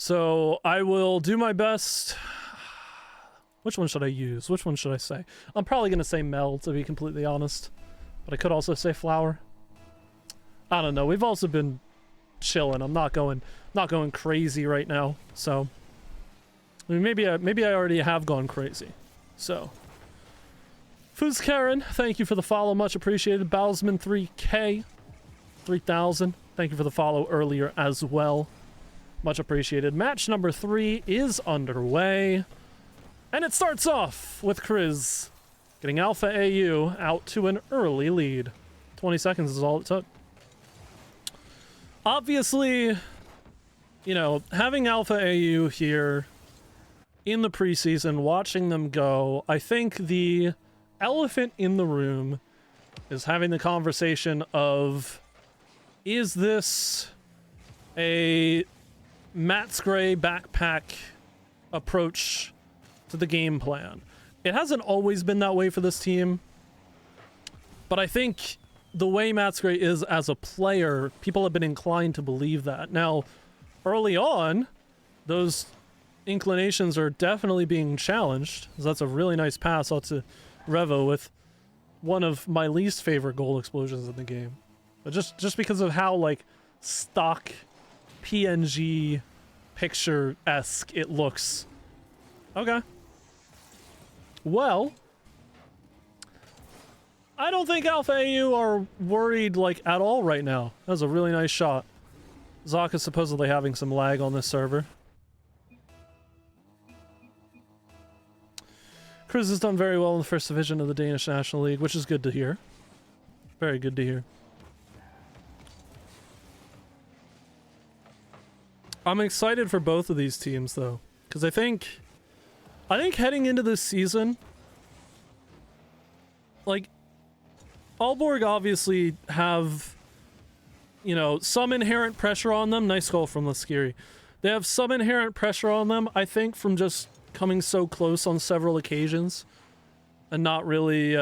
So I will do my best. Which one should I use? Which one should I say? I'm probably going to say Mel, to be completely honest. But I could also say Flower. I don't know. We've also been chilling. I'm not going crazy right now. So I mean, maybe I already have gone crazy. So Fuz Karen, thank you for the follow. Much appreciated. Bowsman 3K 3000. Thank you for the follow earlier as well. Much appreciated. Match number 3 is underway. And it starts off with Kriz getting Alpha AU out to an early lead. 20 seconds is all it took. Obviously, you know, having Alpha AU here in the preseason, watching them go, I think the elephant in the room is having the conversation of, is this a Matt's Gray backpack approach to the game plan? It hasn't always been that way for this team, but I think the way Matt's Gray is as a player, people have been inclined to believe that. Now, early on, those inclinations are definitely being challenged. That's a really nice pass out to Revo with one of my least favorite goal explosions in the game. But just because of how, like, stock PNG picture-esque it looks. Okay. Well, I don't think Alpha AU are worried, like, at all right now. That was a really nice shot. Zoc is supposedly having some lag on this server. Kriz has done very well in the first division of the Danish National League, which is good to hear. Very good to hear. I'm excited for both of these teams, though, because I think heading into this season, like, Aalborg obviously have, you know, some inherent pressure on them. Nice goal from Laskiri. They have some inherent pressure on them, I think, from just coming so close on several occasions and not really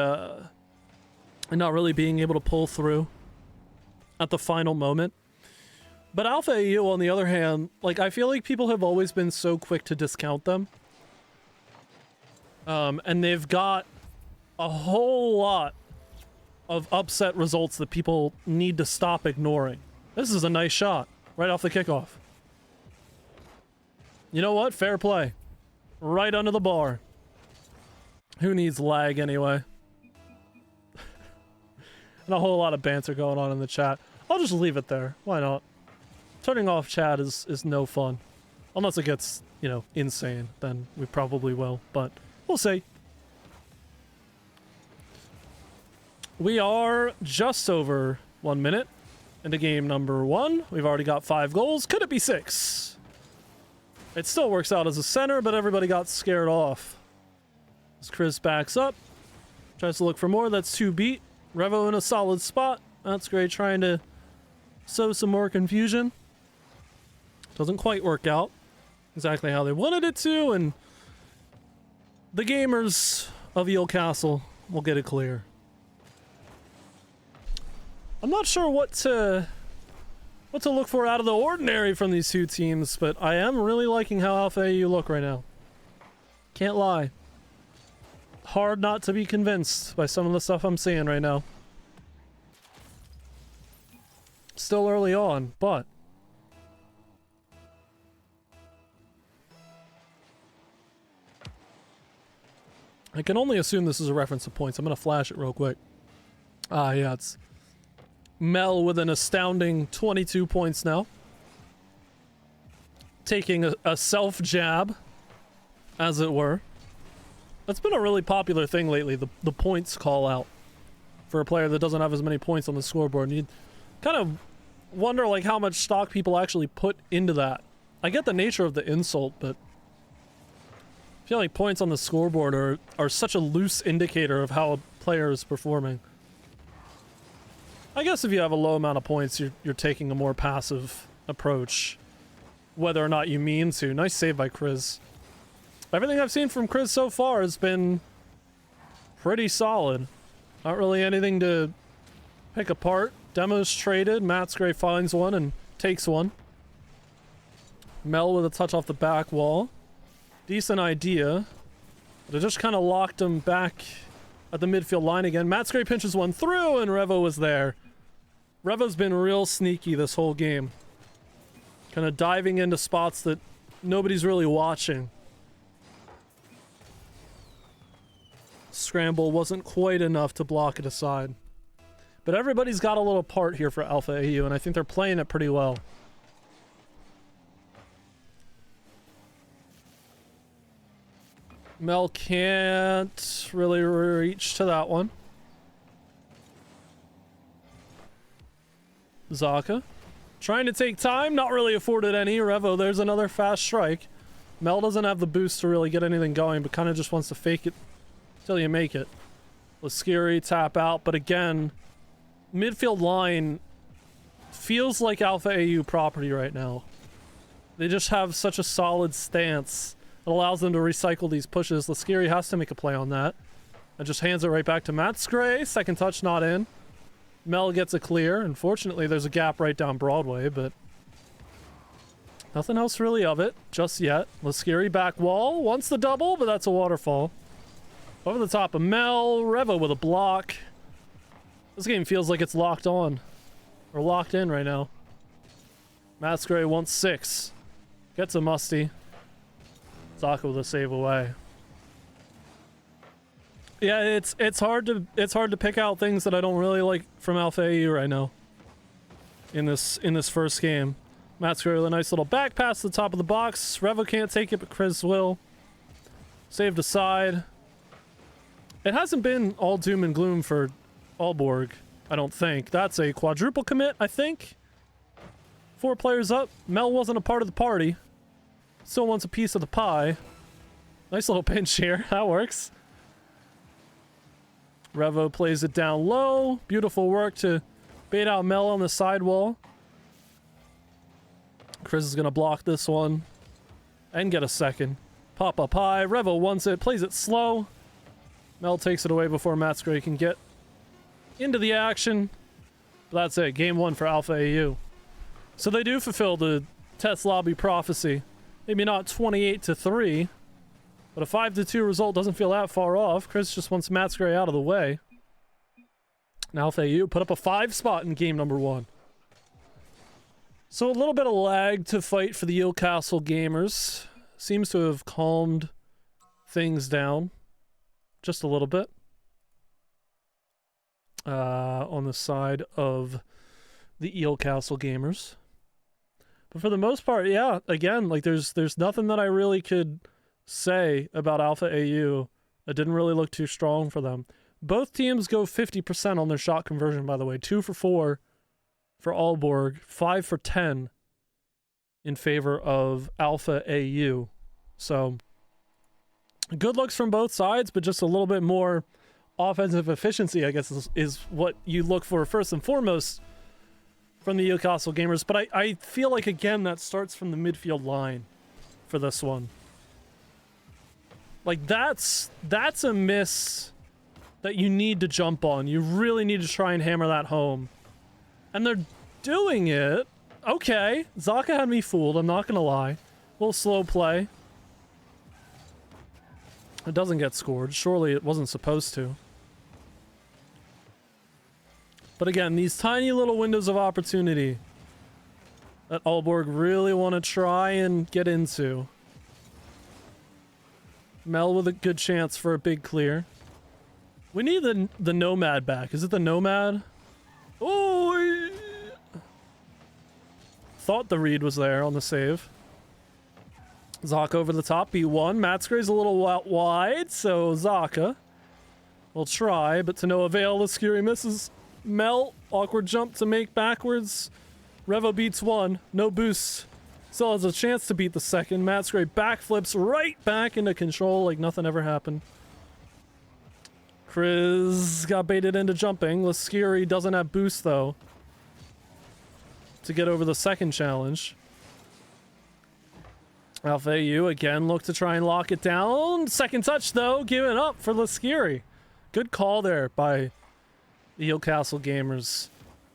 being able to pull through at the final moment. But Alpha AU, on the other hand, like, I feel like people have always been so quick to discount them. And they've got a whole lot of upset results that people need to stop ignoring. This is a nice shot right off the kickoff. You know what? Fair play. Right under the bar. Who needs lag anyway? And a whole lot of banter going on in the chat. I'll just leave it there. Why not? Turning off chat is no fun. Unless it gets, you know, insane. Then we probably will. But we'll see. We are just over 1 minute into game number 1. We've already got 5 goals. Could it be 6? It still works out as a center, but everybody got scared off. As Chris backs up, tries to look for more. That's 2 beat. Revo in a solid spot. That's great, trying to sow some more confusion. Doesn't quite work out exactly how they wanted it to, and the gamers of Eelcastle will get it clear. I'm not sure what to look for out of the ordinary from these two teams, but I am really liking how Alpha AU look right now. Can't lie. Hard not to be convinced by some of the stuff I'm seeing right now. Still early on, but I can only assume this is a reference to points. I'm going to flash it real quick. Ah, yeah, it's Mel with an astounding 22 points now. Taking a self-jab, as it were. That's been a really popular thing lately, the points call out for a player that doesn't have as many points on the scoreboard. And you kind of wonder, like, how much stock people actually put into that. I get the nature of the insult, but I feel like points on the scoreboard are such a loose indicator of how a player is performing. I guess if you have a low amount of points, you're taking a more passive approach, whether or not you mean to. Nice save by Kriz. Everything I've seen from Kriz so far has been pretty solid. Not really anything to pick apart. Demos traded. Matt's Gray finds one and takes one. Mel with a touch off the back wall. Decent idea. But it just kind of locked him back at the midfield line again. Matsgray pinches one through, and Revo was there. Revo's been real sneaky this whole game. Kind of diving into spots that nobody's really watching. Scramble wasn't quite enough to block it aside. But everybody's got a little part here for Alpha AU, and I think they're playing it pretty well. Mel can't really reach to that one. Zaka trying to take time, not really afforded any. Revo, there's another fast strike. Mel doesn't have the boost to really get anything going, but kind of just wants to fake it till you make it. Laskiri tap out, but again, midfield line feels like Alpha AU property right now. They just have such a solid stance. It allows them to recycle these pushes. Laskiri has to make a play on that. And just hands it right back to Matsgray. Second touch not in. Mel gets a clear. Unfortunately, there's a gap right down Broadway, but nothing else really of it just yet. Laskiri back wall. Wants the double, but that's a waterfall. Over the top of Mel. Revo with a block. This game feels like it's locked on. Or locked in right now. Matsgray wants 6. Gets a musty. Zaka with a save away. Yeah, it's hard to pick out things that I don't really like from Alpha AU right now. In this first game. Matsgray with a nice little back pass to the top of the box. Revo can't take it, but Chris will. Saved aside. It hasn't been all doom and gloom for Aalborg, I don't think. That's a quadruple commit, I think. 4 players up. Mel wasn't a part of the party. Still wants a piece of the pie. Nice little pinch here. That works. Revo plays it down low. Beautiful work to bait out Mel on the sidewall. Chris is going to block this one. And get a second. Pop up high. Revo wants it. Plays it slow. Mel takes it away before Matsgray can get into the action. But that's it. Game 1 for Alpha AU. So they do fulfill the test lobby prophecy. Maybe not 28-3, but a 5-2 result doesn't feel that far off. Chris just wants Matsgray out of the way. And Alpha AU put up a 5 spot in game number 1. So a little bit of lag to fight for the Eelcastle gamers. Seems to have calmed things down just a little bit. On the side of the Eelcastle gamers. But for the most part, yeah, again, like there's nothing that I really could say about Alpha AU that didn't really look too strong for them. Both teams go 50% on their shot conversion, by the way. 2 for 4 for Aalborg, 5 for 10 in favor of Alpha AU. So good looks from both sides, but just a little bit more offensive efficiency, I guess, is what you look for first and foremost from the Eelcastle gamers. But I feel like, again, that starts from the midfield line for this one. Like, that's a miss that you need to jump on. You really need to try and hammer that home. And they're doing it. Okay, Zaka had me fooled, I'm not gonna lie. A little slow play. It doesn't get scored. Surely it wasn't supposed to. But again, these tiny little windows of opportunity that Aalborg really want to try and get into. Mel with a good chance for a big clear. We need the Nomad back. Is it the Nomad? Oh! Thought the read was there on the save. Zaka over the top, B1. Matsgray's a little wide, so Zaka will try, but to no avail. Laskiri misses. Mel, awkward jump to make backwards. Revo beats 1, no boost. Still has a chance to beat the second. Matsgray backflips right back into control like nothing ever happened. Chris got baited into jumping. Laskiri doesn't have boost though to get over the second challenge. Alpha AU again look to try and lock it down. Second touch though, given up for Laskiri. Good call there by the Eelcastle gamers.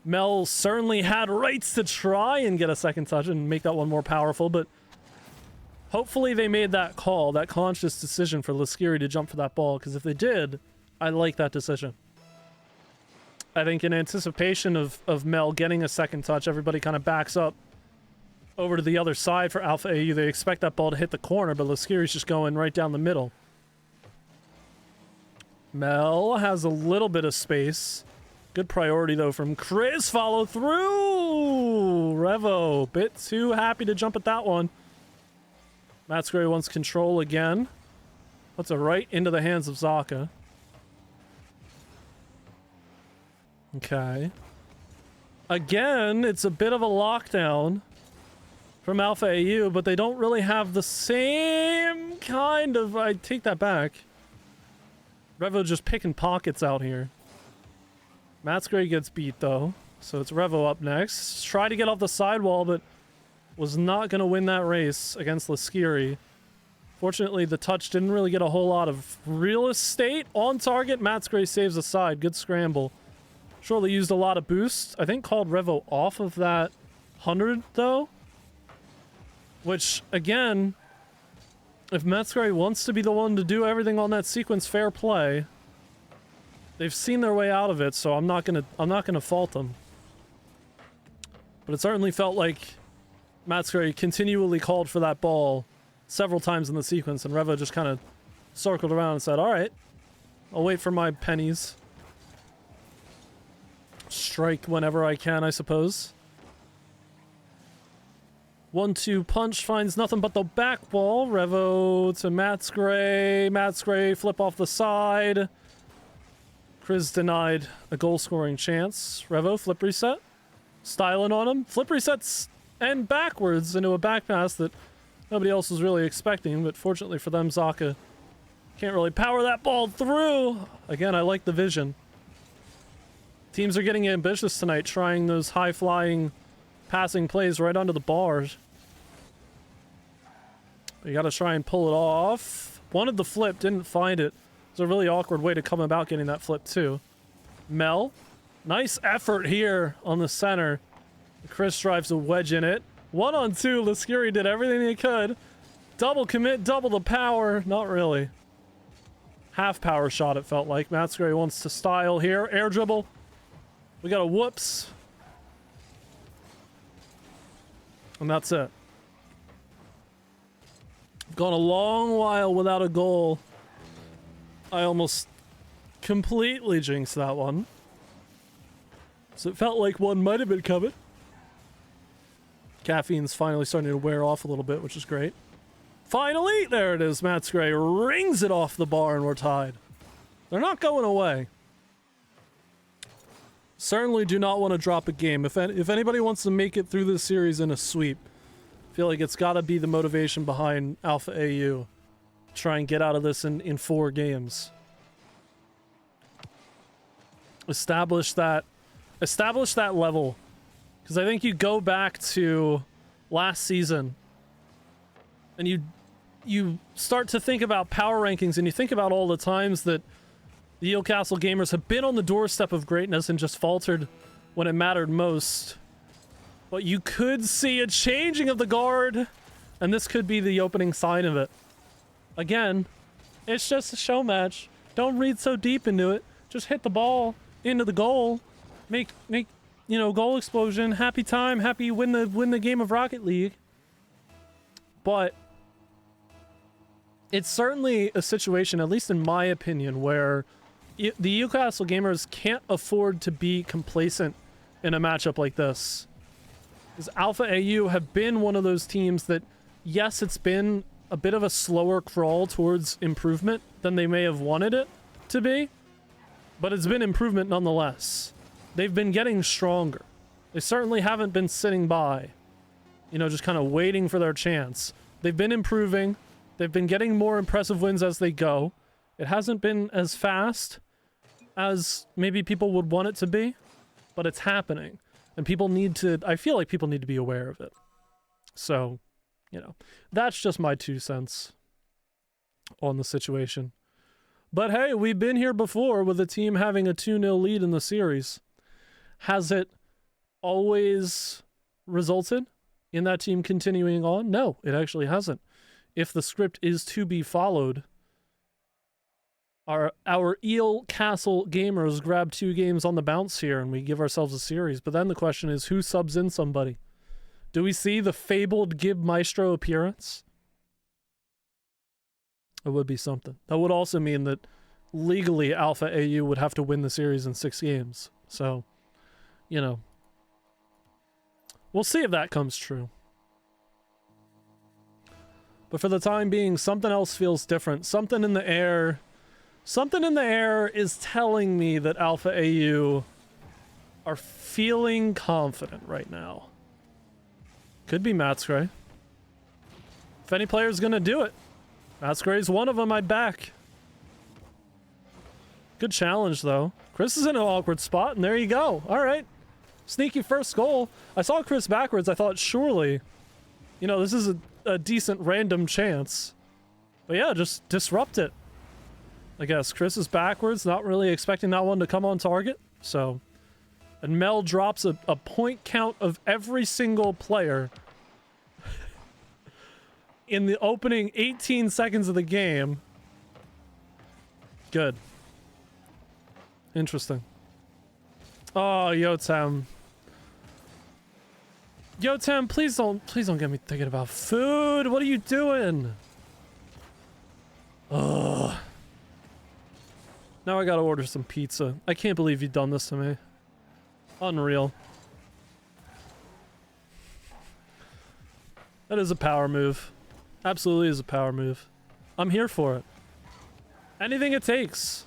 Mel certainly had rights to try and get a second touch and make that one more powerful, but Hopefully they made that call, that conscious decision for Laskiri to jump for that ball, because if they did, I like that decision. I think in anticipation of Mel getting a second touch, everybody kind of backs up over to the other side for Alpha AU. They expect that ball to hit the corner, but Laskiri's just going right down the middle. Mel has a little bit of space. Good priority, though, from Chris. Follow through! Revo, bit too happy to jump at that one. Matsgray wants control again. Puts it right into the hands of Zaka. Okay. Again, it's a bit of a lockdown from Alpha AU, but they don't really have the same kind of... I take that back. Revo just picking pockets out here. Matsgray gets beat, though. So it's Revo up next. Try to get off the sidewall, but was not going to win that race against Laskiri. Fortunately, the touch didn't really get a whole lot of real estate on target. Matsgray saves the side. Good scramble. Surely used a lot of boost. I think called Revo off of that 100, though. Which, again, if Matsgray wants to be the one to do everything on that sequence, fair play. They've seen their way out of it, so I'm not gonna fault them. But it certainly felt like Matsgray continually called for that ball several times in the sequence, and Revo just kind of circled around and said, alright, I'll wait for my pennies. Strike whenever I can, I suppose. 1-2 punch finds nothing but the back ball. Revo to Matsgray. Matsgray flip off the side. Chris denied a goal-scoring chance. Revo, flip reset. Styling on him. Flip resets and backwards into a back pass that nobody else was really expecting, but fortunately for them, Zaka can't really power that ball through. Again, I like the vision. Teams are getting ambitious tonight, trying those high-flying passing plays right onto the bars. You gotta try and pull it off. Wanted the flip, didn't find it. It's a really awkward way to come about getting that flip, too. Mel. Nice effort here on the center. Chris drives a wedge in it. 1-on-2. Laskiri did everything he could. Double commit, double the power. Not really. Half power shot, it felt like. Matsgray wants to style here. Air dribble. We got a whoops. And that's it. Gone a long while without a goal. I almost completely jinxed that one. So it felt like one might have been coming. Caffeine's finally starting to wear off a little bit, which is great. Finally! There it is. Matsgray rings it off the bar and we're tied. They're not going away. Certainly do not want to drop a game. If anybody wants to make it through this series in a sweep, I feel like it's got to be the motivation behind Alpha AU. Try and get out of this in 4 games. Establish that level. Because I think you go back to last season and you start to think about power rankings and you think about all the times that the Eelcastle gamers have been on the doorstep of greatness and just faltered when it mattered most. But you could see a changing of the guard, and this could be the opening sign of it. Again, it's just a show match. Don't read so deep into it. Just hit the ball into the goal. Make you know, goal explosion. Happy time. Happy win the game of Rocket League. But it's certainly a situation, at least in my opinion, where the Eelcastle gamers can't afford to be complacent in a matchup like this. Because Alpha AU have been one of those teams that, yes, it's been a bit of a slower crawl towards improvement than they may have wanted it to be, but it's been improvement nonetheless. They've been getting stronger. They certainly haven't been sitting by, you know, just kind of waiting for their chance. They've been improving. They've been getting more impressive wins as they go. It hasn't been as fast as maybe people would want it to be, but it's happening. And people need to, I feel like people need to be aware of it. So, you know, that's just my 2 cents on the situation. But hey, we've been here before with a team having a 2-0 lead in the series. Has it always resulted in that team continuing on? No, it actually hasn't. if the script is to be followed, our Eelcastle gamers grab 2 games on the bounce here and we give ourselves a series. But then the question is, who subs in somebody? Do we see the fabled Gib Maestro appearance? It would be something. That would also mean that legally Alpha AU would have to win the series in 6 games. So, you know, we'll see if that comes true. But for the time being, something else feels different. Something in the air is telling me that Alpha AU are feeling confident right now. Could be Matsgray. If any player's gonna do it, Matsgray's one of them. I'd back. Good challenge, though. Chris is in an awkward spot, and there you go. All right. Sneaky first goal. I saw Chris backwards. I thought, surely, you know, this is a decent random chance. But yeah, just disrupt it. I guess Chris is backwards, not really expecting that one to come on target. So, and Mel drops a point count of every single player in the opening 18 seconds of the game. Good. Interesting. Oh, Yotam. Yotam, please don't get me thinking about food. What are you doing? Ugh. Now I gotta order some pizza. I can't believe you've done this to me. Unreal. That is a power move. Absolutely is a power move. I'm here for it. Anything it takes.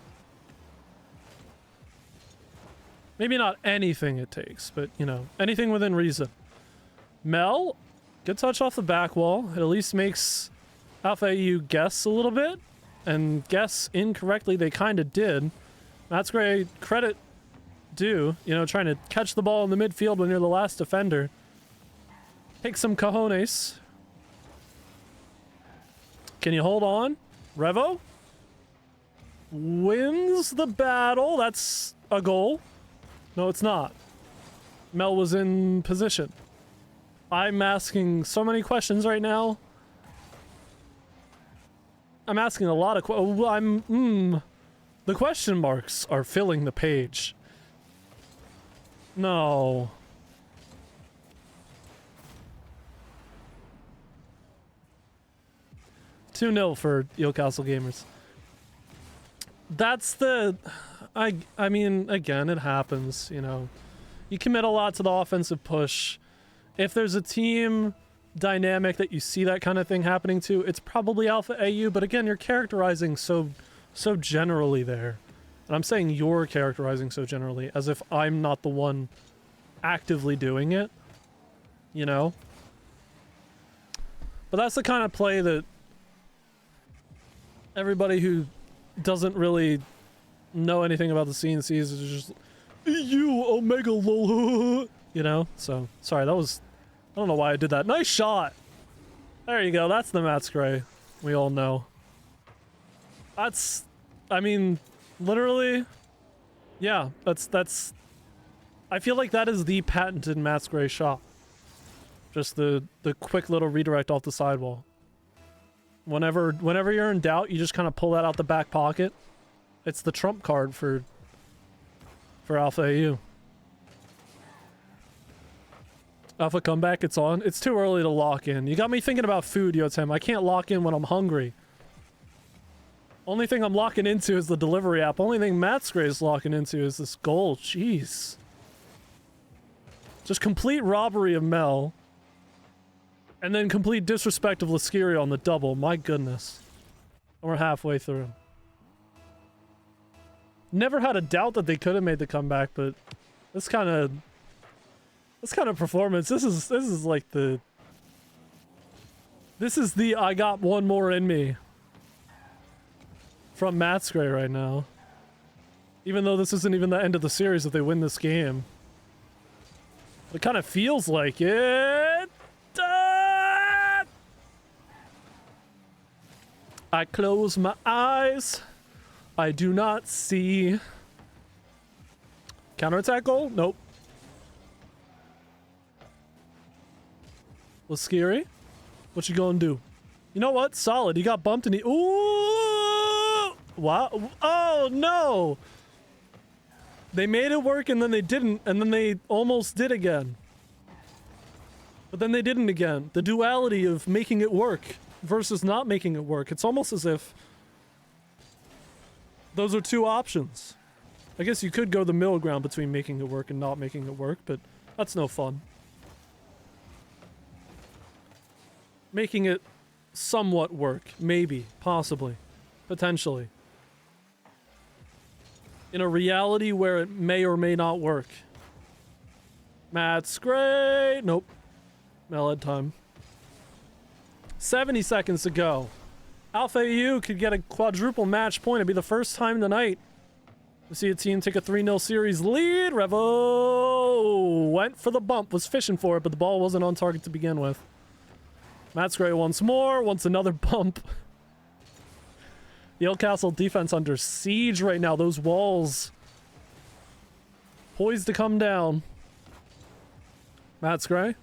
Maybe not anything it takes, but, you know, anything within reason. Mel, good touch off the back wall. It at least makes Alpha AU guess a little bit. And guess incorrectly, they kind of did. Matsgray, credit due. You know, trying to catch the ball in the midfield when you're the last defender. Take some cojones. Can you hold on? Revo wins the battle. That's a goal. No, it's not. Mel was in position. I'm asking so many questions right now. I'm asking a lot of the question marks are filling the page. No. Two 0 for Eelcastle gamers. That's the... I mean, again, it happens, you know. You commit a lot to the offensive push. If there's a team dynamic that you see that kind of thing happening to, it's probably Alpha AU, but again, you're characterizing so generally there. And I'm saying you're characterizing so generally, as if I'm not the one actively doing it, you know? But that's the kind of play that everybody who doesn't really know anything about the scene sees is just, you Omega lol, you know? So, sorry, that was... I don't know why I did that. Nice shot! There you go, that's the Matsgray we all know. That's... I mean, literally... Yeah, that's... I feel like that is the patented Matsgray shot. Just the quick little redirect off the sidewall. Whenever you're in doubt, you just kind of pull that out the back pocket. It's the trump card for Alpha AU. Alpha comeback, it's on. It's too early to lock in. You got me thinking about food, Yotem. I can't lock in when I'm hungry. Only thing I'm locking into is the delivery app. Only thing Matsgray is locking into is this goal. Jeez. Just complete robbery of Mel. And then complete disrespect of Laskiri on the double. My goodness. And we're halfway through. Never had a doubt that they could have made the comeback, but this kind of performance, this is like the... This is the I got one more in me from Matsgray right now. Even though this isn't even the end of the series if they win this game. It kind of feels like it. I close my eyes. I do not see. Counterattack goal? Nope. Laskiri? What you gonna do? You know what? Solid. He got bumped and he... Ooh! Wow. Oh, no! They made it work and then they didn't, and then they almost did again. But then they didn't again. The duality of making it work versus not making it work. It's almost as if those are two options. I guess you could go the middle ground between making it work and not making it work, but that's no fun. Making it somewhat work. Maybe. Possibly. Potentially. In a reality where it may or may not work. Matt's great. Nope. Mel had time. 70 seconds to go. Alpha AU could get a quadruple match point. It'd be the first time tonight we see a team take a 3-0 series lead. Revo went for the bump, was fishing for it, but the ball wasn't on target to begin with. Matt's great once more, wants another bump. The Eelcastle defense under siege right now. Those walls poised to come down. Matt's Gray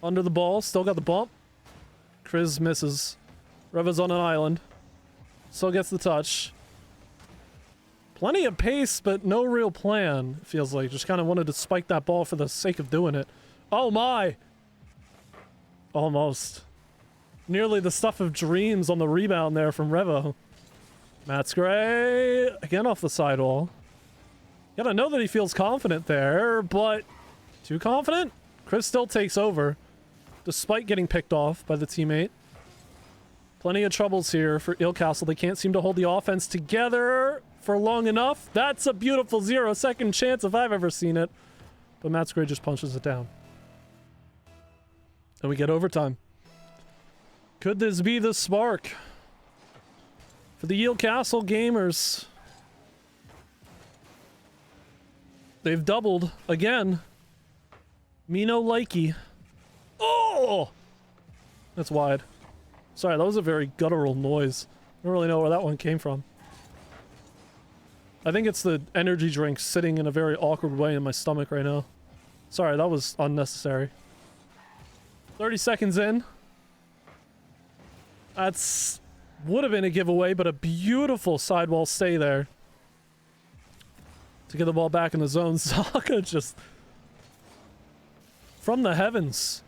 under the ball, still got the bump. Chris misses. Reva's on an island. Still gets the touch. Plenty of pace, but no real plan, it feels like. Just kind of wanted to spike that ball for the sake of doing it. Oh my! Almost. Nearly the stuff of dreams on the rebound there from Revo. Matt's Gray, again off the sidewall. Gotta know that he feels confident there, but too confident? Chris still takes over, despite getting picked off by the teammate. Plenty of troubles here for Eelcastle. They can't seem to hold the offense together for long enough. That's a beautiful 0-second chance if I've ever seen it. But Matt's Gray just punches it down. And we get overtime. Could this be the spark for the Eelcastle gamers? They've doubled again. Me no likey. Oh! That's wide. Sorry, that was a very guttural noise. I don't really know where that one came from. I think it's the energy drink sitting in a very awkward way in my stomach right now. Sorry, that was unnecessary. 30 seconds in. That's... would have been a giveaway, but a beautiful sidewall stay there. To get the ball back in the zone. Zaka just... from the heavens.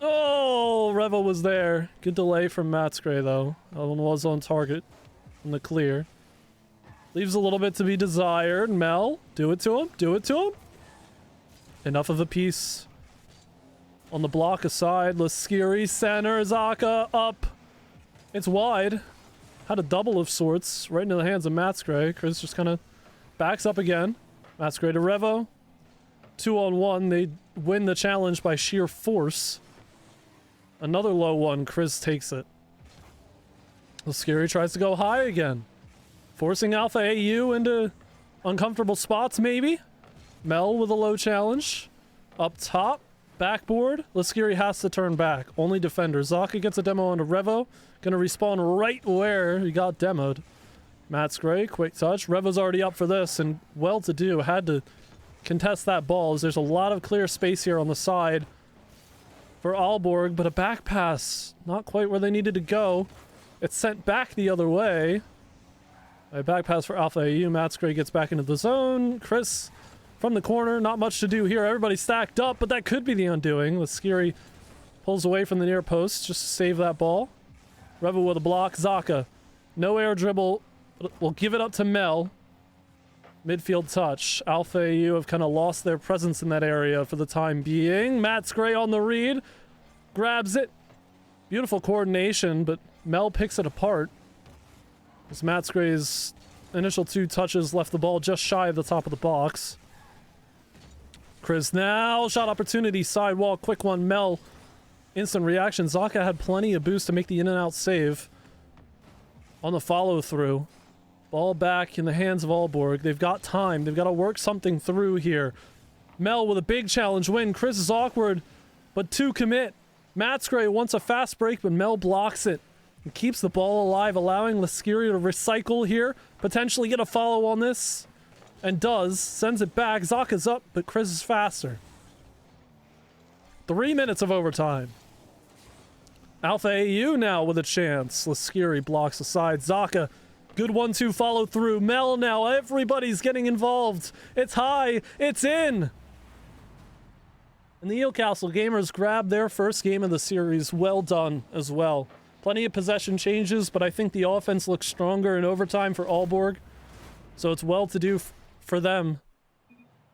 Oh, Revo was there. Good delay from Matt's Gray, though. That one was on target. In the clear. Leaves a little bit to be desired. Mel, do it to him. Do it to him. Enough of a piece. On the block aside, Laskiri center. Zaka up. It's wide. Had a double of sorts right into the hands of Matt's Gray. Chris just kind of backs up again. Matt's Gray to Revo. 2-on-1. They win the challenge by sheer force. Another low one. Chris takes it. Laskiri tries to go high again. Forcing Alpha AU into uncomfortable spots, maybe? Mel with a low challenge. Up top. Backboard. Laskiri has to turn back. Only defender. Zaka gets a demo onto Revo. Gonna respawn right where he got demoed. Matt's Gray. Quick touch. Revo's already up for this and well to do. Had to contest that ball as there's a lot of clear space here on the side for Aalborg, but a back pass. Not quite where they needed to go. It's sent back the other way. A back pass for Alpha AU. Matt's Gray gets back into the zone. Chris from the corner. Not much to do here. Everybody stacked up, but that could be the undoing. Laskiri pulls away from the near post just to save that ball. Revo with a block. Zaka. No air dribble. We'll give it up to Mel. Midfield touch. Alpha AU have kind of lost their presence in that area for the time being. Matt's Gray on the read. Grabs it. Beautiful coordination, but Mel picks it apart. As Matt's Gray's initial 2 touches left the ball just shy of the top of the box. Chris now. Shot opportunity. Sidewall. Quick one. Mel. Instant reaction. Zaka had plenty of boost to make the in and out save. On the follow through. Ball back in the hands of Aalborg. They've got time. They've got to work something through here. Mel with a big challenge win. Chris is awkward, but 2 commit. Matt's Gray wants a fast break, but Mel blocks it. And keeps the ball alive, allowing Laskiri to recycle here. Potentially get a follow on this. And does. Sends it back. Zaka's up, but Chris is faster. 3 minutes of overtime. Alpha AU now with a chance. Laskiri blocks aside. Zaka, good 1-2 follow through. Mel now, everybody's getting involved. It's high, it's in. And the Eelcastle gamers grab their first game of the series. Well done as well. Plenty of possession changes, but I think the offense looks stronger in overtime for Aalborg. So it's well to do for them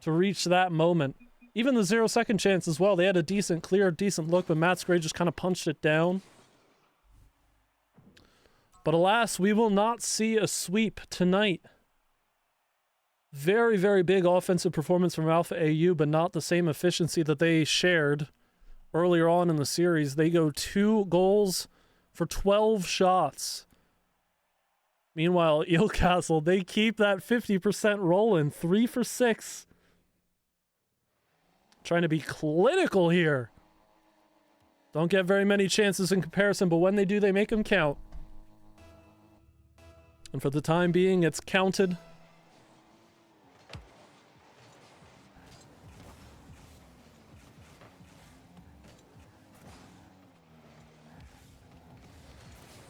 to reach that moment. Even the 0-second chance as well. They had a decent clear, decent look, but Matsgray just kind of punched it down. But alas, we will not see a sweep tonight. Very, very big offensive performance from Alpha AU, but not the same efficiency that they shared earlier on in the series. They go 2 goals for 12 shots. Meanwhile, Eelcastle, they keep that 50% rolling. 3 for 6. Trying to be clinical here. Don't get very many chances in comparison, but when they do, they make them count. And for the time being, it's counted.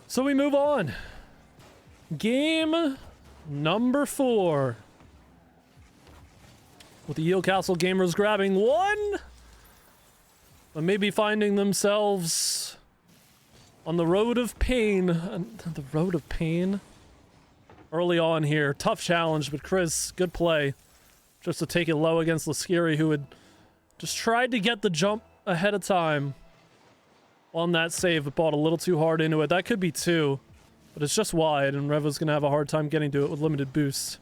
So we move on. Game number 4. With the Eelcastle gamers grabbing 1, but maybe finding themselves on the road of pain. The road of pain? Early on here. Tough challenge, but Chris, good play. Just to take it low against Laskiri, who had just tried to get the jump ahead of time on that save, but bought a little too hard into it. That could be 2, but it's just wide, and Revo's going to have a hard time getting to it with limited boost.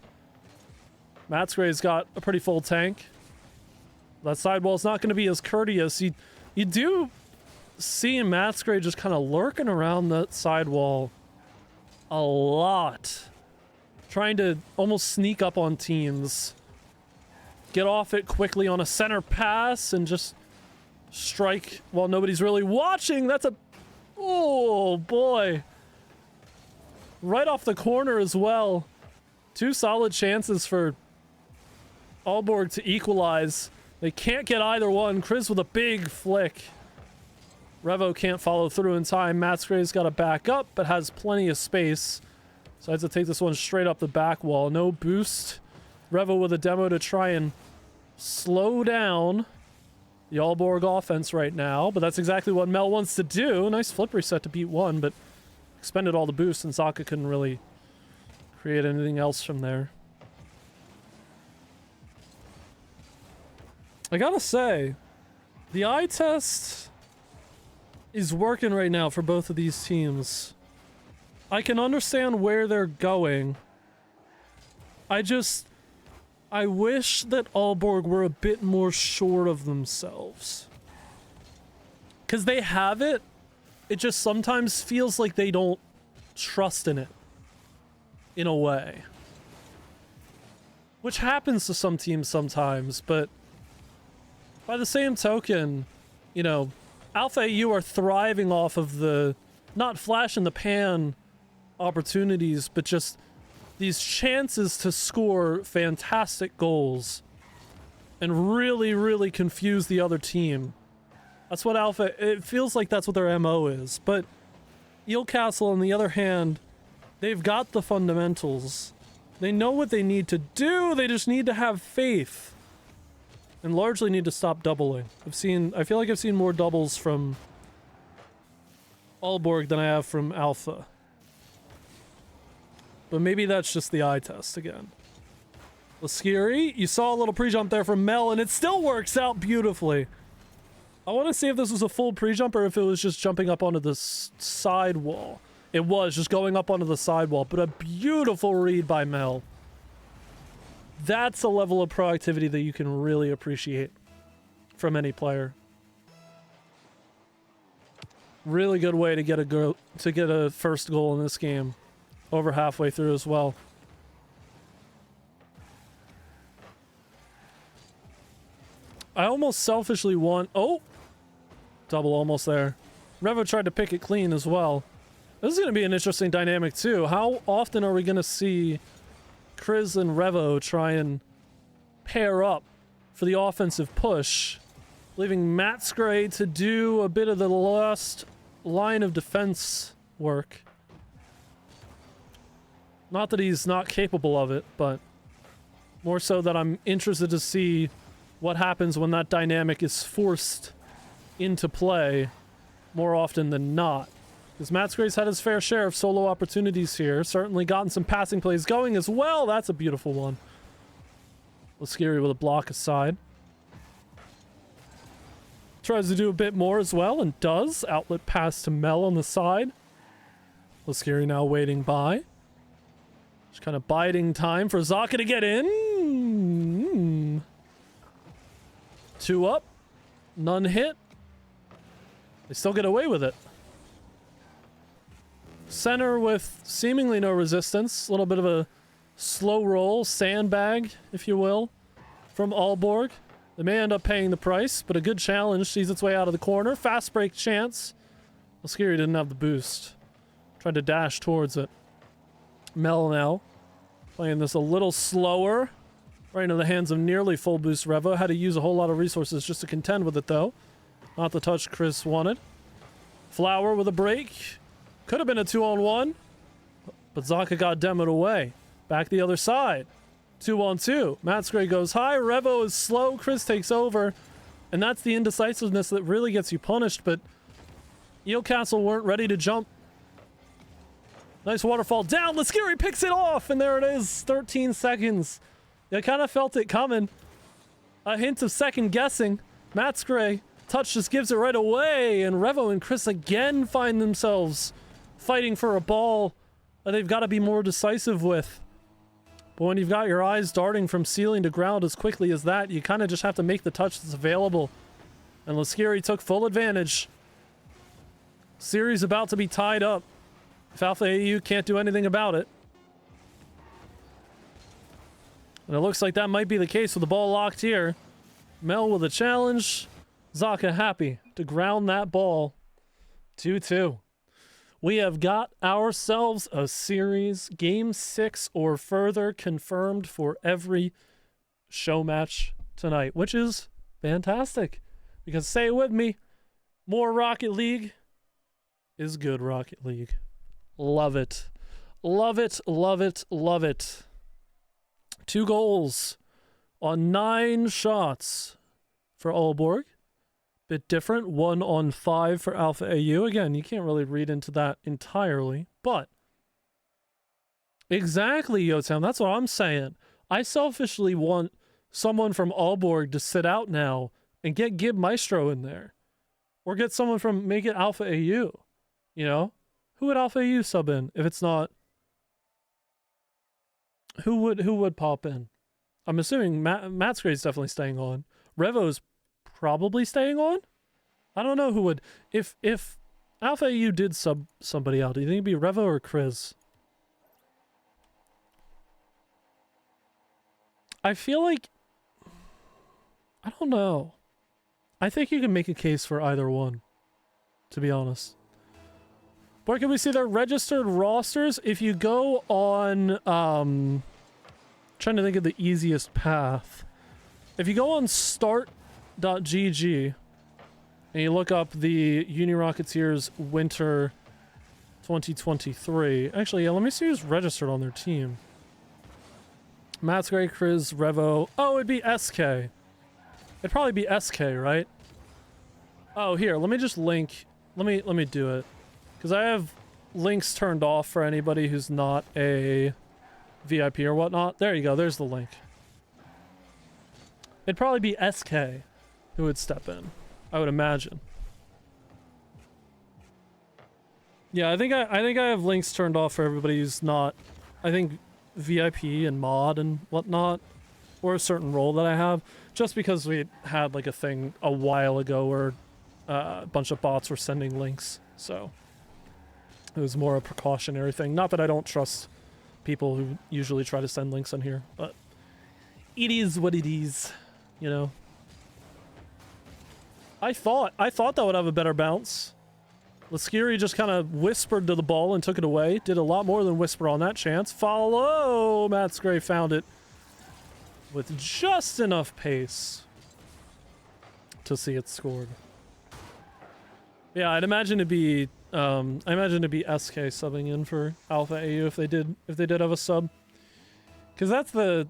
Matsgray's got a pretty full tank. That sidewall's not going to be as courteous. You do see Matsgray just kind of lurking around that sidewall a lot. Trying to almost sneak up on teams. Get off it quickly on a center pass and just strike while nobody's really watching. That's a... Oh, boy. Right off the corner as well. 2 solid chances for Aalborg to equalize. They can't get either one. Chris with a big flick. Revo can't follow through in time. Matsgray's got to back up, but has plenty of space. So I have to take this one straight up the back wall. No boost. Revo with a demo to try and slow down the Aalborg offense right now, but that's exactly what Mel wants to do. Nice flip reset to beat 1, but expended all the boost, and Zaka couldn't really create anything else from there. I gotta say, the eye test is working right now for both of these teams. I can understand where they're going. I wish that Aalborg were a bit more sure of themselves. Because they have it, it just sometimes feels like they don't trust in it. In a way. Which happens to some teams sometimes, but by the same token, you know, Alpha AU are thriving off of the, not flash in the pan opportunities, but just these chances to score fantastic goals and really, really confuse the other team. That's what it feels like that's what their MO is. But Eelcastle, on the other hand, they've got the fundamentals. They know what they need to do, they just need to have faith. And largely need to stop doubling. I feel like I've seen more doubles from Aalborg than I have from Alpha. But maybe that's just the eye test again. Laskiri, you saw a little pre-jump there from Mel, and it still works out beautifully. I want to see if this was a full pre-jump or if it was just jumping up onto the side wall. It was just going up onto the side wall, but a beautiful read by Mel. That's a level of proactivity that you can really appreciate from any player. Really good way to get a first goal in this game. Over halfway through as well. I almost selfishly want... Oh! Double almost there. Revo tried to pick it clean as well. This is going to be an interesting dynamic too. How often are we going to see Chris and Revo try and pair up for the offensive push, leaving Matsgray to do a bit of the last line of defense work. Not that he's not capable of it, but more so that I'm interested to see what happens when that dynamic is forced into play more often than not. Because Matsgray's had his fair share of solo opportunities here. Certainly gotten some passing plays going as well. That's a beautiful one. Scary with a block aside. Tries to do a bit more as well and does. Outlet pass to Mel on the side. Scary now waiting by. Just kind of biding time for Zaka to get in. 2 up. None hit. They still get away with it. Center with seemingly no resistance. A little bit of a slow roll, sandbag, if you will, from Aalborg. They may end up paying the price, but a good challenge sees its way out of the corner. Fast break chance. Scary didn't have the boost. Tried to dash towards it. Mel now playing this a little slower. Right into the hands of nearly full boost Revo. Had to use a whole lot of resources just to contend with it, though. Not the touch Chris wanted. Flower with a break. Could have been a 2-on-1, but Zaka got demoed away. Back the other side. 2-on-2. Matsgray goes high. Revo is slow. Chris takes over. And that's the indecisiveness that really gets you punished, but Eelcastle weren't ready to jump. Nice waterfall down. Lascari picks it off, and there it is. 13 seconds. I kind of felt it coming. A hint of second guessing. Matsgray touch just gives it right away, and Revo and Chris again find themselves fighting for a ball that they've got to be more decisive with. But when you've got your eyes darting from ceiling to ground as quickly as that, you kind of just have to make the touch that's available. And Lascari took full advantage. Series about to be tied up if Alpha AU can't do anything about it. And it looks like that might be the case with the ball locked here. Mel with a challenge. Zaka happy to ground that ball. 2-2. We have got ourselves a series, game 6 or further, confirmed for every show match tonight, which is fantastic. Because say it with me, more Rocket League is good Rocket League. Love it. Love it, love it, love it. 2 goals on 9 shots for Aalborg. Bit different, 1 on 5 for Alpha AU. Again, you can't really read into that entirely, but exactly, Yotam, that's what I'm saying. I selfishly want someone from Aalborg to sit out now and get Gib Maestro in there. Or get someone from, make it Alpha AU. You know? Who would Alpha AU sub in if it's not... Who would pop in? I'm assuming Matsgray's definitely staying on. Revo's probably staying on? I don't know who would... If Alpha AU did sub somebody out, do you think it'd be Revo or Chris? I feel like... I don't know. I think you can make a case for either one, to be honest. Where can we see their registered rosters? If you go on... trying to think of the easiest path. If you go on start.gg and you look up the Uni-Rocketeers Winter 2023. Actually, yeah, let me see who's registered on their team. Matsgray, Chris, Revo. Oh, it'd be SK. It'd probably be SK, right? Oh, here, let me just link. Let me do it. Because I have links turned off for anybody who's not a VIP or whatnot. There you go, there's the link. It'd probably be SK who would step in, I would imagine. Yeah, I think I have links turned off for everybody who's not, I think, VIP and mod and whatnot, or a certain role that I have, just because we had like a thing a while ago where a bunch of bots were sending links, so it was more a precautionary thing. Not that I don't trust people who usually try to send links on here, but it is what it is, you know. I thought that would have a better bounce. Lascari just kind of whispered to the ball and took it away. Did a lot more than whisper on that chance. Follow! Matsgray found it with just enough pace to see it scored. Yeah, I'd imagine it'd be I imagine it'd be SK subbing in for Alpha AU if they did have a sub. Cause that's the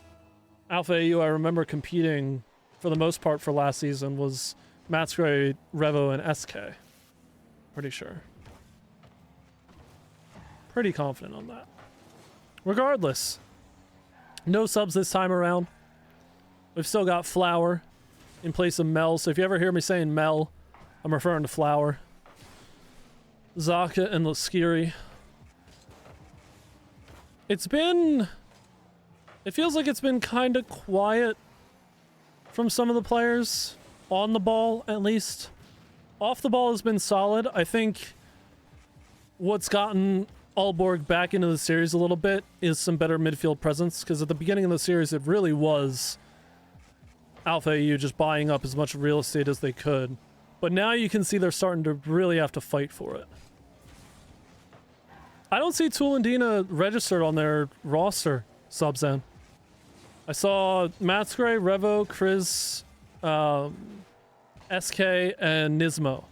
Alpha AU I remember competing for the most part for last season was Matsquare, Revo, and SK. Pretty sure. Pretty confident on that. Regardless, no subs this time around. We've still got Flower in place of Mel, so if you ever hear me saying Mel, I'm referring to Flower. Zaka and Laskiri. It feels like it's been kind of quiet from some of the players. On the ball, at least. Off the ball has been solid. I think what's gotten Aalborg back into the series a little bit is some better midfield presence, because at the beginning of the series it really was Alpha AU just buying up as much real estate as they could. But now you can see they're starting to really have to fight for it. I don't see Tool and Dina registered on their roster, Subzen. I saw Matsquare, Revo, Chris, SK, and Nismo.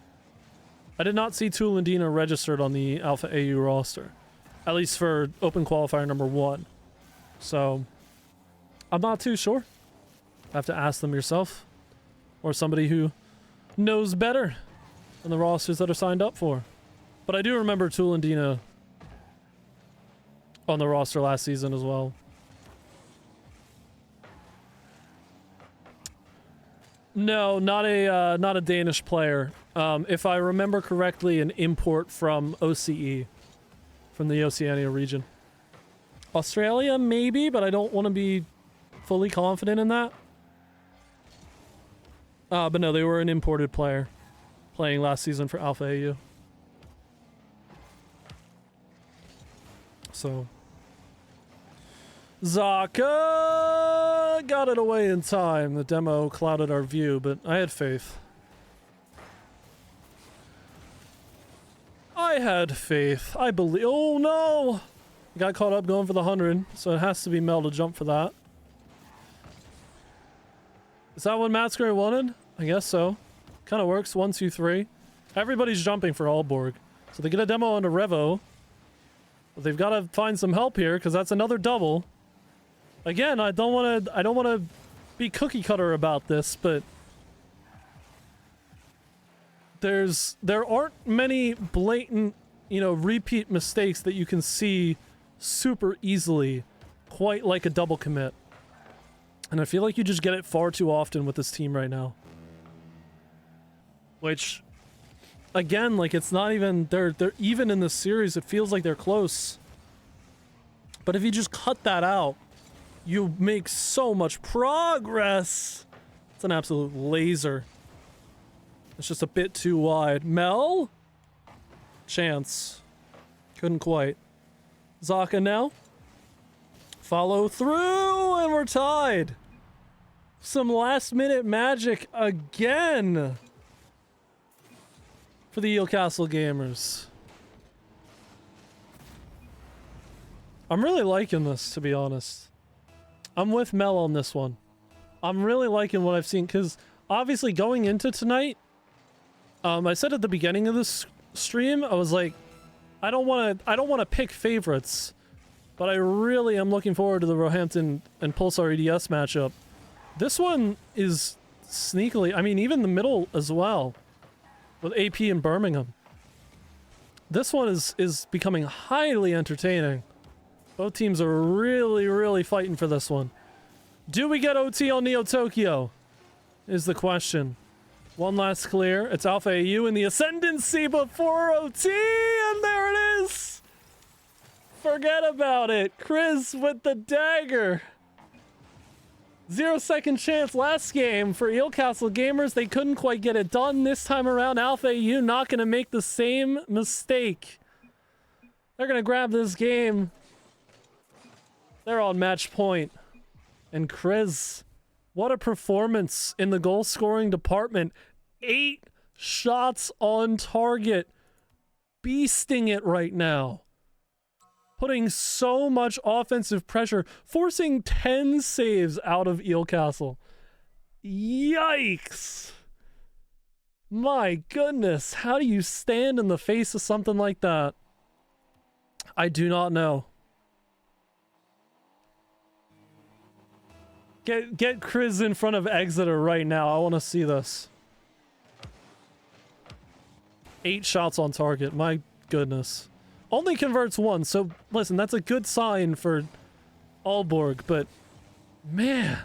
I did not see Tool and Dina registered on the Alpha AU roster. At least for Open Qualifier number 1. So, I'm not too sure. Have to ask them yourself. Or somebody who knows better than the rosters that are signed up for. But I do remember Tool and Dina on the roster last season as well. No, not a Danish player. If I remember correctly, an import from OCE, from the Oceania region. Australia, maybe, but I don't want to be fully confident in that. But no, they were an imported player playing last season for Alpha AU. So, Zaka got it away in time. The demo clouded our view, but I had faith. I had faith. I believe. Oh no! Got caught up going for the 100, so it has to be Mel to jump for that. Is that what Matsquare wanted? I guess so. Kind of works. 1, 2, 3. Everybody's jumping for Aalborg. So they get a demo onto Revo. But they've got to find some help here, because that's another double. Again, I don't want to be cookie cutter about this, but there aren't many blatant, repeat mistakes that you can see super easily, quite like a double commit. And I feel like you just get it far too often with this team right now. Which, again, like, it's not even, they're even in this series, it feels like they're close. But if you just cut that out, you make so much progress. It's an absolute laser. It's just a bit too wide. Mel? Chance. Couldn't quite. Zaka now. Follow through, and we're tied. Some last-minute magic again for the Eelcastle gamers. I'm really liking this, to be honest. I'm with Mel on this one. I'm really liking what I've seen, because obviously going into tonight, I said at the beginning of this stream, I was like, I don't want to pick favorites, but I really am looking forward to the Roehampton and Pulsar EDS matchup. This one is sneakily, I mean, even the middle as well, with AP and Birmingham. This one is becoming highly entertaining. Both teams are really, really fighting for this one. Do we get OT on Neo Tokyo? Is the question. One last clear. It's Alpha AU in the ascendancy before OT, and there it is! Forget about it. Chris with the dagger. 0-second chance last game for Eelcastle gamers. They couldn't quite get it done this time around. Alpha AU not going to make the same mistake. They're going to grab this game. They're on match point. And Chris, what a performance in the goal scoring department. 8 shots on target. Beasting it right now. Putting so much offensive pressure. Forcing 10 saves out of Eelcastle. Yikes. My goodness, how do you stand in the face of something like that? I do not know. Get Chris in front of Exeter right now. I want to see this. 8 shots on target. My goodness. Only converts 1, so listen, that's a good sign for Aalborg, but man,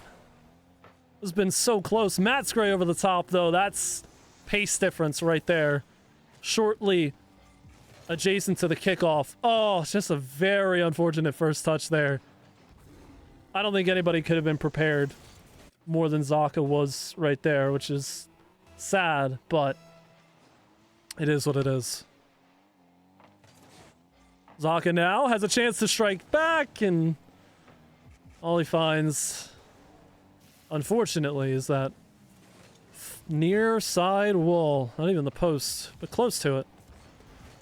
it's been so close. Matt's Gray over the top, though. That's pace difference right there. Shortly adjacent to the kickoff. Oh, it's just a very unfortunate first touch there. I don't think anybody could have been prepared more than Zaka was right there, which is sad, but it is what it is. Zaka now has a chance to strike back, and all he finds, unfortunately, is that near side wall. Not even the post, but close to it.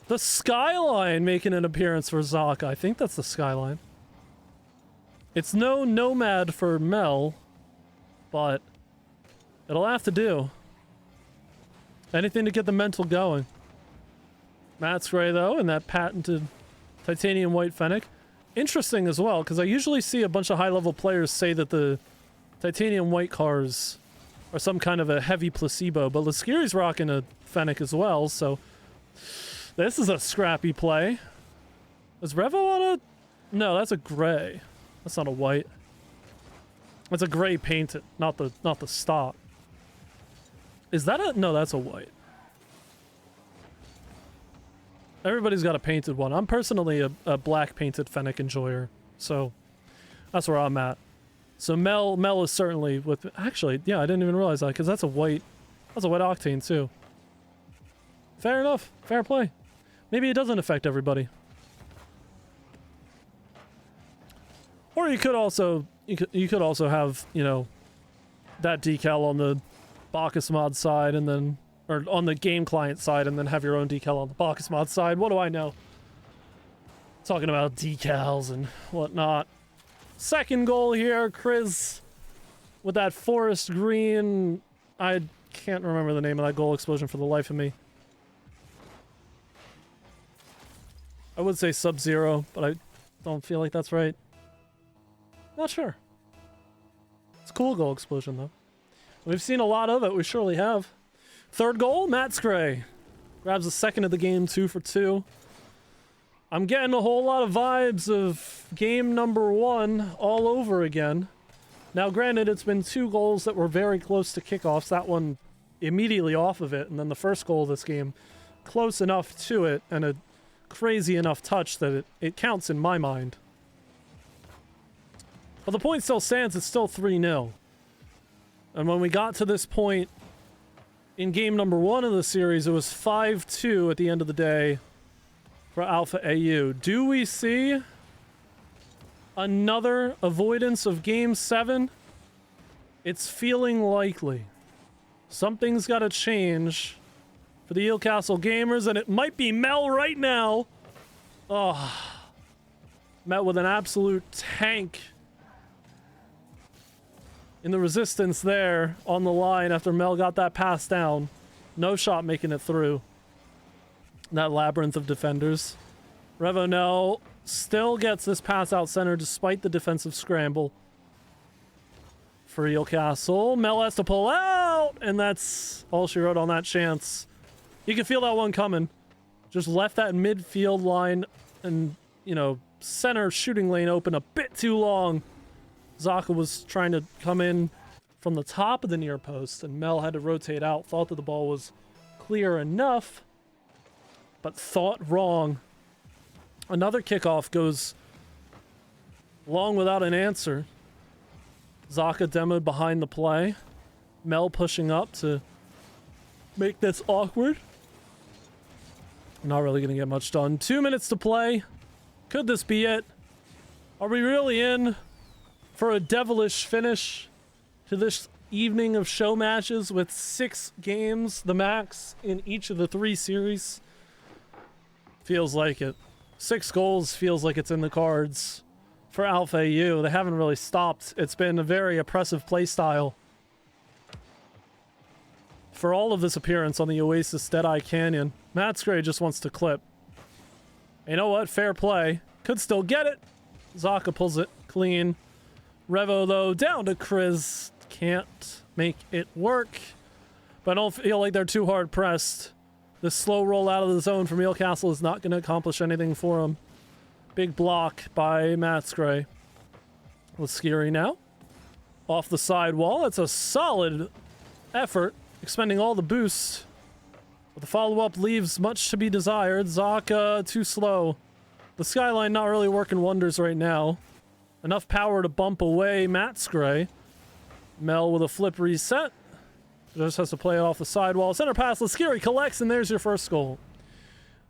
The skyline making an appearance for Zaka. I think that's the skyline. It's no nomad for Mel, but it'll have to do. Anything to get the mental going. Matt's Gray, though, in that patented titanium white Fennec. Interesting as well, because I usually see a bunch of high-level players say that the titanium white cars are some kind of a heavy placebo, but Laskiri's rocking a Fennec as well, so this is a scrappy play. Is Revo on a... No, that's a gray. That's not a white. That's a gray painted, not the stock. Is that a... No, that's a white. Everybody's got a painted one. I'm personally a black painted Fennec enjoyer, so that's where I'm at. So Mel is certainly with... Actually, yeah, I didn't even realize that, because that's a white octane, too. Fair enough. Fair play. Maybe it doesn't affect everybody. Or you could also... You could also have, you know, that decal on the Bacchus mod side, and then... Or on the game client side, and then have your own decal on the Bacchus mod side. What do I know? Talking about decals and whatnot. Second goal here, Chris, with that forest green. I can't remember the name of that goal explosion for the life of me. I would say Sub-Zero, but I don't feel like that's right. Not sure. It's a cool goal explosion, though. We've seen a lot of it. We surely have. Third goal, Matt's Gray. Grabs the second of the game, 2 for 2. I'm getting a whole lot of vibes of game number 1 all over again. Now, granted, it's been 2 goals that were very close to kickoffs. That one immediately off of it, and then the first goal of this game close enough to it, and a crazy enough touch that it counts in my mind. But the point still stands. It's still 3-0. And when we got to this point in game number 1 of the series, it was 5-2 at the end of the day for Alpha AU. Do we see another avoidance of game 7? It's feeling likely. Something's got to change for the Eelcastle gamers, and it might be Mel right now. Oh, met with an absolute tank in the resistance there on the line after Mel got that pass down. No shot making it through that labyrinth of defenders. Revo now still gets this pass out center despite the defensive scramble for Eelcastle. Mel has to pull out, and that's all she wrote on that chance. You can feel that one coming. Just left that midfield line and, you know, center shooting lane open a bit too long. Zaka was trying to come in from the top of the near post, and Mel had to rotate out. Thought that the ball was clear enough, but thought wrong. Another kickoff goes long without an answer. Zaka demoed behind the play. Mel pushing up to make this awkward. Not really going to get much done. 2 minutes to play. Could this be it? Are we really in for a devilish finish to this evening of show matches with 6 games, the max, in each of the 3 series? Feels like it. 6 goals feels like it's in the cards for Alpha AU. They haven't really stopped. It's been a very oppressive play style for all of this appearance on the Oasis Deadeye Canyon. Matsgray just wants to clip. You know what? Fair play. Could still get it. Zaka pulls it clean. Revo, though, down to Kriz. Can't make it work. But I don't feel like they're too hard pressed. This slow roll out of the zone from Eelcastle is not going to accomplish anything for him. Big block by Matsgray. With Skiri now. Off the side wall. That's a solid effort. Expending all the boost. But the follow-up leaves much to be desired. Zaka too slow. The skyline not really working wonders right now. Enough power to bump away Matsgray. Mel with a flip reset. Just has to play it off the sidewall. Center pass, Skiri collects, and there's your first goal.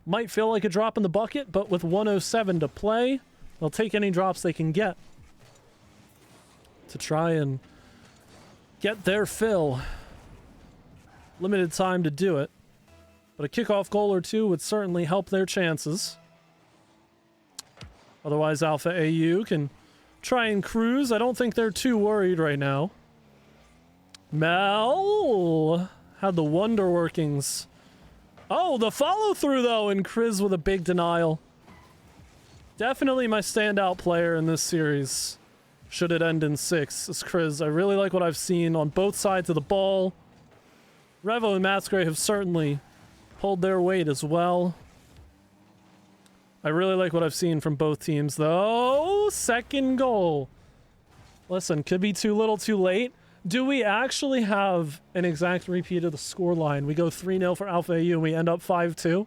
Might feel like a drop in the bucket, but with 1:07 to play, they'll take any drops they can get to try and get their fill. Limited time to do it, but a kickoff goal or two would certainly help their chances. Otherwise, Alpha AU can try and cruise. I don't think they're too worried right now. Mel had the wonder workings. Oh, the follow-through, though, and Kriz with a big denial. Definitely my standout player in this series. Should it end in 6, is Kriz. I really like what I've seen on both sides of the ball. Revo and Matsgray have certainly pulled their weight as well. I really like what I've seen from both teams, though. Second goal. Listen, could be too little too late. Do we actually have an exact repeat of the scoreline? We go 3-0 for Alpha AU and we end up 5-2?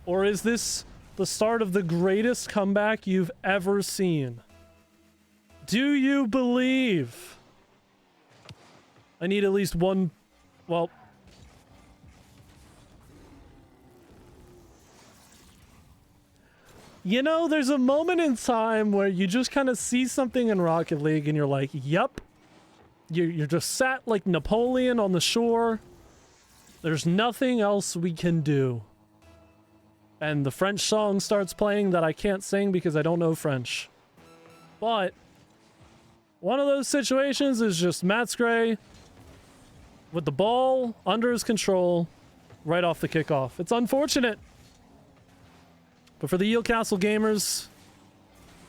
Or is this the start of the greatest comeback you've ever seen? Do you believe? I need at least one... Well... You know, there's a moment in time where you just kind of see something in Rocket League and you're like, yup. You're just sat like Napoleon on the shore. There's nothing else we can do. And the French song starts playing that I can't sing because I don't know French. But one of those situations is just Matsgray with the ball under his control right off the kickoff. It's unfortunate. But for the Eelcastle gamers,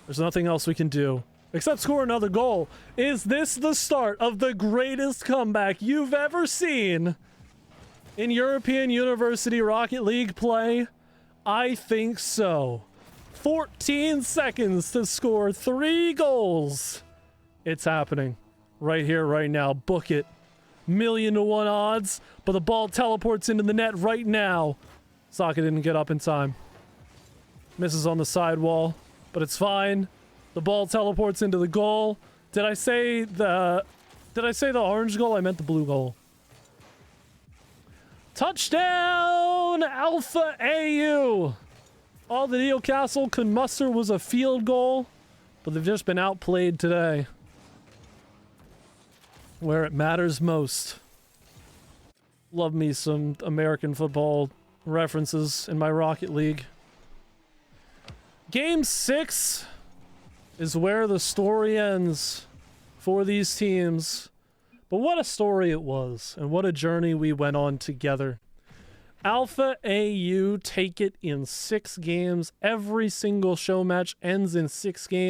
there's nothing else we can do except score another goal. Is this the start of the greatest comeback you've ever seen in European University Rocket League play? I think so. 14 seconds to score 3 goals. It's happening right here, right now. Book it. 1,000,000 to 1 odds, but the ball teleports into the net right now. Saka didn't get up in time. Misses on the sidewall, but it's fine. The ball teleports into the goal. Did I say the orange goal? I meant the blue goal. Touchdown, Alpha AU! All that Eelcastle could muster was a field goal, but they've just been outplayed today. Where it matters most. Love me some American football references in my Rocket League. Game 6 is where the story ends for these teams. But what a story it was, and what a journey we went on together. Alpha AU take it in 6 games. Every single show match ends in 6 games.